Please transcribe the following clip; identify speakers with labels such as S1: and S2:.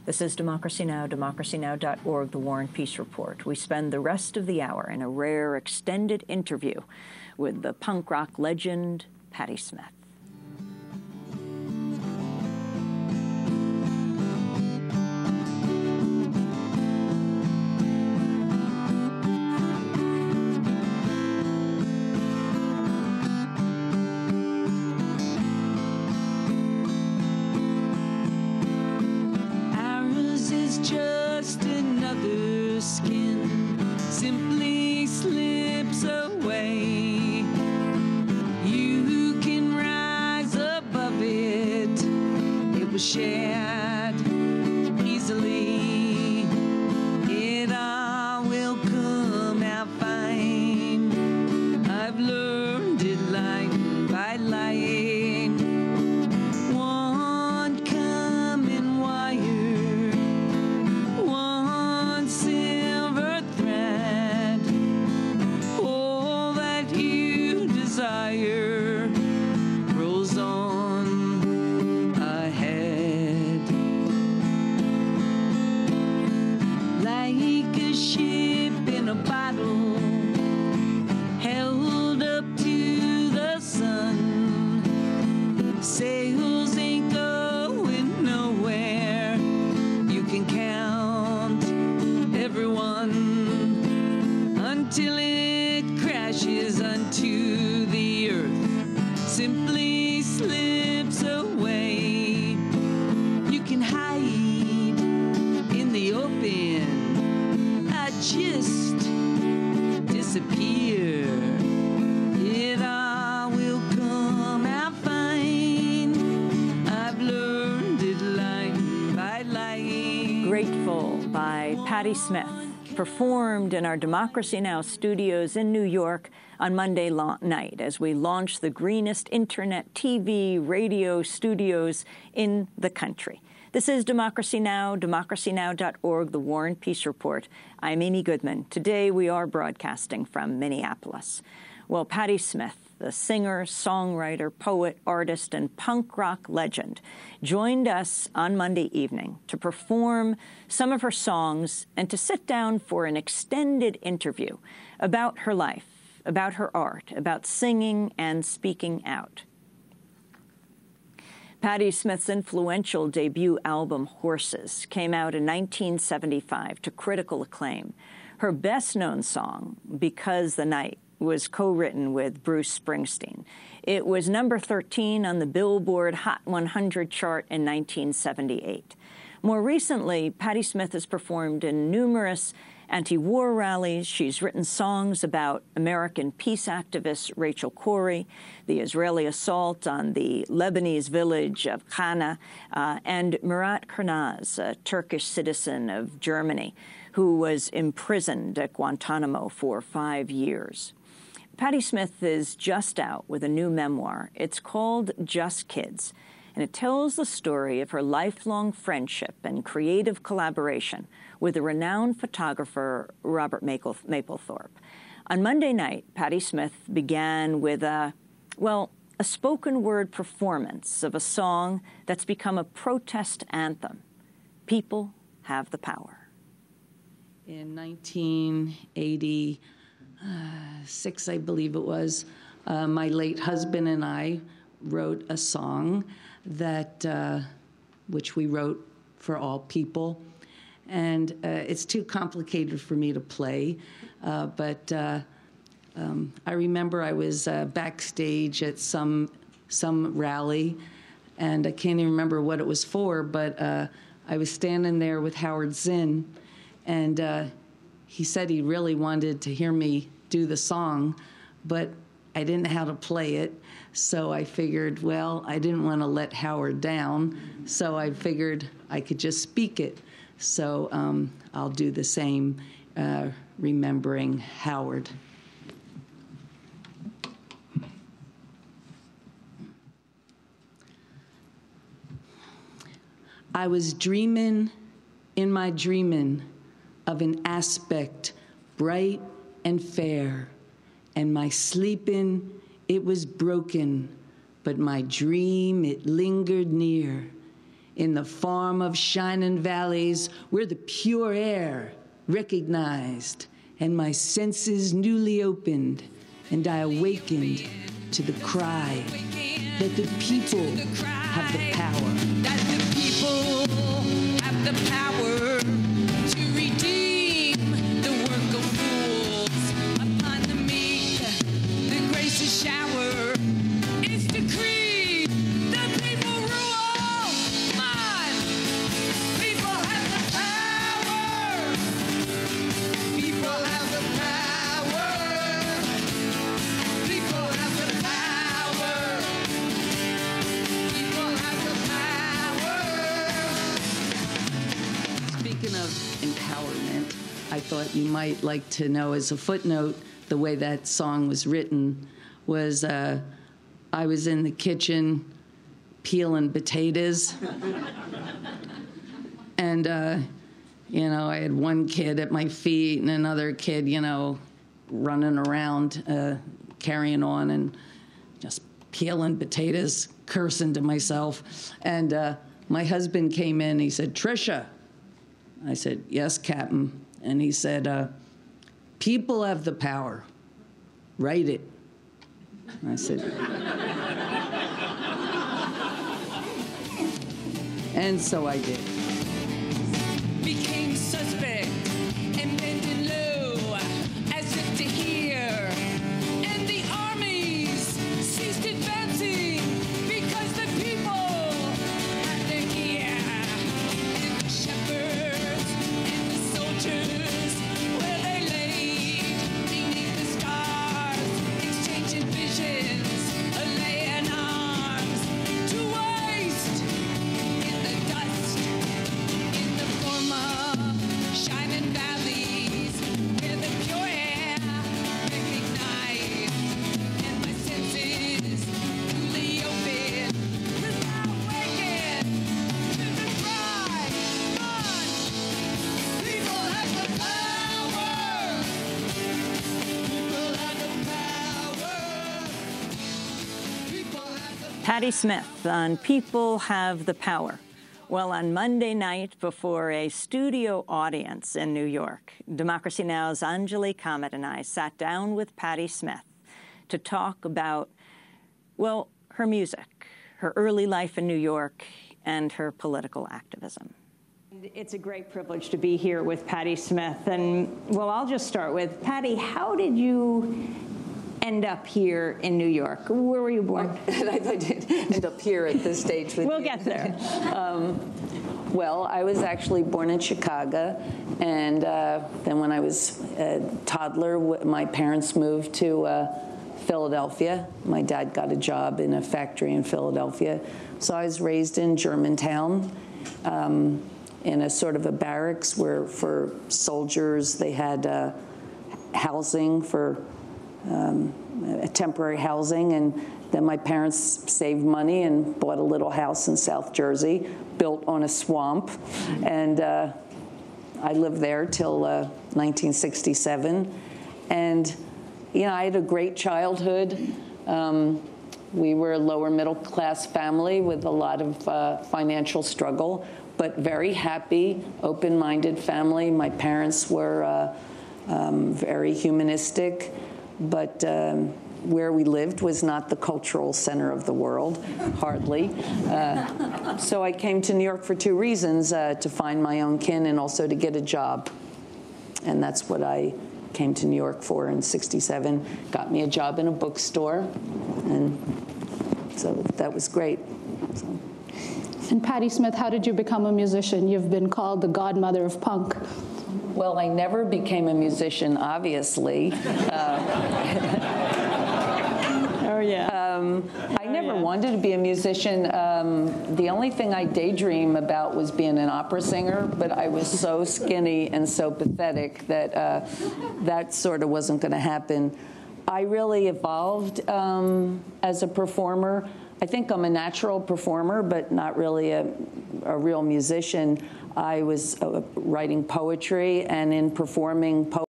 S1: This is Democracy Now!, democracynow.org, The War and Peace Report. We spend the rest of the hour in a rare extended interview with the punk rock legend, Patti Smith.
S2: Shared easily, it all will come out fine. I've learned it line by line, one common wire, one silver thread. All that you desire rolls on. Bottle held up to the sun, sails ain't going nowhere. You can count everyone until it crashes onto the earth, simply slips away. You can hide in the open, I just disappear. It all will come out fine. I've learned it line by line.
S1: Grateful by Patti Smith, performed in our Democracy Now! Studios in New York on Monday night as we launched the greenest internet, TV, radio studios in the country. This is Democracy Now!, democracynow.org, The War and Peace Report. I'm Amy Goodman. Today we are broadcasting from Minneapolis. Well, Patti Smith, the singer, songwriter, poet, artist, and punk rock legend, joined us on Monday evening to perform some of her songs and to sit down for an extended interview about her life, about her art, about singing and speaking out. Patti Smith's influential debut album, Horses, came out in 1975 to critical acclaim. Her best-known song, Because the Night, was co-written with Bruce Springsteen. It was number 13 on the Billboard Hot 100 chart in 1978. More recently, Patti Smith has performed in numerous anti-war rallies. She's written songs about American peace activist Rachel Corrie, the Israeli assault on the Lebanese village of Qana, and Murat Kurnaz, a Turkish citizen of Germany, who was imprisoned at Guantanamo for 5 years. Patti Smith is just out with a new memoir. It's called Just Kids, and it tells the story of her lifelong friendship and creative collaboration with the renowned photographer Robert Mapplethorpe. On Monday night, Patti Smith began with a spoken word performance of a song that's become a protest anthem, People Have the Power.
S2: In 1986, I believe it was, my late husband and I wrote a song that which we wrote for all people. And it's too complicated for me to play, but I remember I was backstage at some rally, and I can't even remember what it was for, but I was standing there with Howard Zinn, and he said he really wanted to hear me do the song, but I didn't know how to play it. So I figured, well, I didn't want to let Howard down, so I figured I could just speak it. So I'll do the same, remembering Howard. I was dreaming in my dreaming of an aspect bright and fair, and my sleeping, it was broken, but my dream, it lingered near. in the farm of shining valleys, where the pure air recognized, and my senses newly opened, and I awakened to the cry that the people have the power.
S3: That the people have the power to redeem the work of fools. Upon the meek, the gracious shower is decreed. The people rule. Mine. People have the power. People have the power. People have the power. People have the power.
S2: Speaking of empowerment, I thought you might like to know as a footnote, the way that song was written was I was in the kitchen peeling potatoes. And, you know, I had one kid at my feet and another kid, you know, running around, carrying on and just peeling potatoes, cursing to myself. And my husband came in, he said, "Trisha." I said, "Yes, Captain." And he said, "People have the power. Write it." I said, and so I did.
S3: Became suspect and bending low as if to hear. And the armies ceased advancing because the people had to hear. And the shepherds and the soldiers, where they laid beneath the stars, exchanging visions, laying arms to waste in the dust. In the form of shining valleys, where the pure air recognized, and my senses truly open, without waking to the cry. Run! People have the power. People have the power. People have the
S1: Patti Smith on People Have the Power. Well, on Monday night before a studio audience in New York, Democracy Now!'s Anjali Kamat and I sat down with Patti Smith to talk about, well, her music, her early life in New York, and her political activism. It's a great privilege to be here with Patti Smith. And, well, I'll just start with, Patti, how did you end up here in New York? Where were you born?
S4: I did end up here at this stage with
S1: We'll
S4: you.
S1: get there.
S4: Well, I was actually born in Chicago, and then when I was a toddler, my parents moved to Philadelphia. My dad got a job in a factory in Philadelphia. So I was raised in Germantown, in a sort of a barracks where for soldiers they had housing for temporary housing, and then my parents saved money and bought a little house in South Jersey, built on a swamp, and I lived there till 1967. And you know, I had a great childhood. We were a lower middle class family with a lot of financial struggle, but very happy, open-minded family. My parents were very humanistic, but where we lived was not the cultural center of the world, hardly. So I came to New York for two reasons, to find my own kin and also to get a job. And that's what I came to New York for in '67. Got me a job in a bookstore, and so that was great. So.
S5: And Patti Smith, how did you become a musician? You've been called the godmother of punk.
S4: Well, I never became a musician, obviously.
S1: Oh, yeah.
S4: I never wanted to be a musician. The only thing I daydream about was being an opera singer, but I was so skinny and so pathetic that that sort of wasn't going to happen. I really evolved as a performer. I think I'm a natural performer, but not really a real musician. I was writing poetry and in performing poetry.